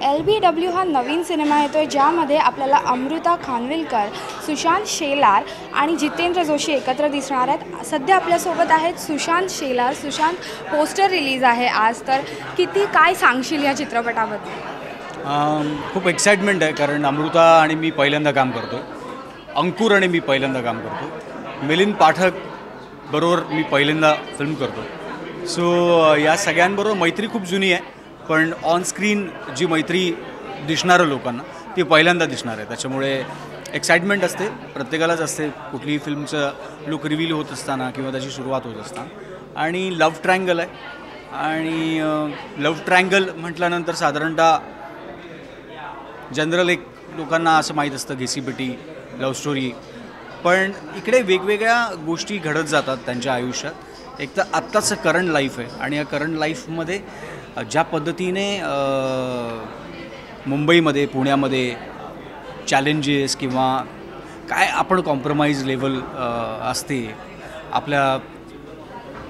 LBW हा नवीन cinema येतोय ज्यामध्ये आपल्याला अमृता खानविलकर, सुशांत शेलार आणि जितेंद्र जोशी एकत्र दिसणार आहेत। सध्या आपल्यासोबत आहेत सुशांत शेलार। सुशांत, पोस्टर रिलीज आहे आज, तर काय सांगशील या चित्रपटाबद्दल? खूप एक्साइटमेंट आहे कारण अमृता आणि मी पहिल्यांदा काम करतो, अंकुर आणि मी पहिल्यांदा काम करतो, मिलिंद पाठक बरोबर मी पहिल्यांदा फिल्म करतो। सो या सगळ्यांबरोबर मैत्री खूप जुनी आहे, पण ऑन स्क्रीन जी मैत्री दिसणारं लोकांना ती पहिल्यांदा दिसणार आहे। त्याच्यामुळे एक्साइटमेंट असते, प्रत्येकालाच असते कुठलीही फिल्मचं लुक रिव्हील होत असताना किंवा त्याची सुरुवात होत असताना। आणि लव्ह ट्रायंगल आहे आणि लव्ह ट्रायंगल म्हटल्यानंतर साधारणतः जनरल एक लोकांना असं माहीत असतं घेसीपेटी लव्ह स्टोरी, पण इकडे वेगवेगळ्या गोष्टी घडत जातात त्यांच्या आयुष्यात। एक तर आत्ताचं करंट लाईफ आहे आणि या करंट लाईफमध्ये ज्या पद्धतीने मुंबईमध्ये पुण्यामध्ये चॅलेंजेस किंवा काय आपण कॉम्प्रोमाइज लेवल असते आपल्या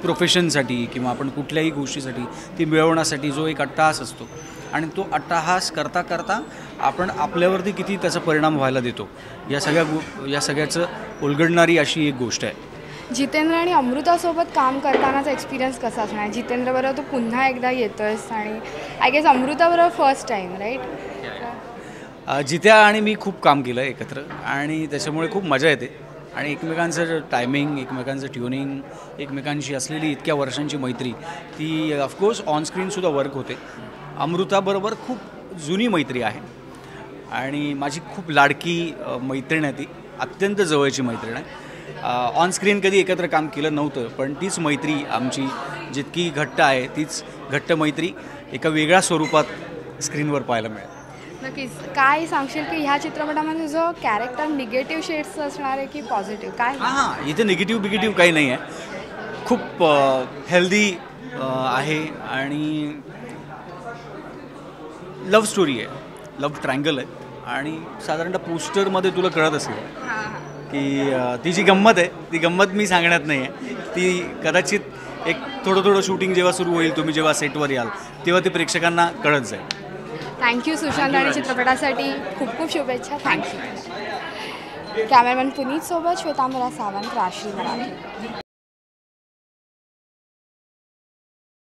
प्रोफेशनसाठी किंवा आपण कुठल्याही गोष्टीसाठी ती मिळवण्यासाठी जो एक अट्टाहास असतो आणि तो अट्टाहास करता करता आपण आपल्यावरती किती त्याचा परिणाम व्हायला देतो या सगळ्याचं उलगडणारी अशी एक गोष्ट आहे। जितेंद्र आणि अमृतासोबत काम करतानाचा एक्सपिरियन्स कसा असणार? जितेंद्रबरोबर तू पुन्हा एकदा येतोयस आणि आय गेस अमृताबरोबर फर्स्ट टाईम, राईट? जित्या आणि मी खूप काम केलं एकत्र आणि त्याच्यामुळे खूप मजा येते आणि एकमेकांचं टायमिंग, एकमेकांचं ट्युनिंग, एकमेकांशी असलेली इतक्या वर्षांची मैत्री ती ऑफकोर्स ऑनस्क्रीनसुद्धा वर्क होते। अमृताबरोबर खूप जुनी मैत्री आहे आणि माझी खूप लाडकी मैत्रीण आहे, ती अत्यंत जवळची मैत्रीण आहे। ऑन स्क्रीन कधी एकत्र काम केलं नव्हतं, पण तीच मैत्री आमची जितकी घट्ट आहे तीच घट्ट मैत्री एका वेगळ्या स्वरूपात स्क्रीनवर पाहायला मिळेल। नक्कीच। काय सांगशील की ह्या चित्रपटामध्ये जो कॅरेक्टर निगेटिव्ह शेड्स असणार आहे की पॉझिटिव्ह? काय? हां, इथे निगेटिव्ह काही नाही आहे, खूप हेल्दी आहे आणि लव्ह स्टोरी आहे, लव्ह ट्रायंगल आहे आणि साधारणतः पोस्टरमध्ये तुला कळत असेल की ती जी गंमत आहे ती गंमत मी सांगण्यात नाही आहे, ती कदाचित एक थोडं शूटिंग जेव्हा सुरू होईल, तुम्ही जेव्हा सेटवर याल तेव्हा ते प्रेक्षकांना कळत जाईल। थँक्यू सुशांत आणि चित्रपटासाठी खूप खूप शुभेच्छा। थँक्यू। कॅमेरामॅन पुनीत सोबत श्वेतांबरा सावंत, राष्ट्रीय मराठी।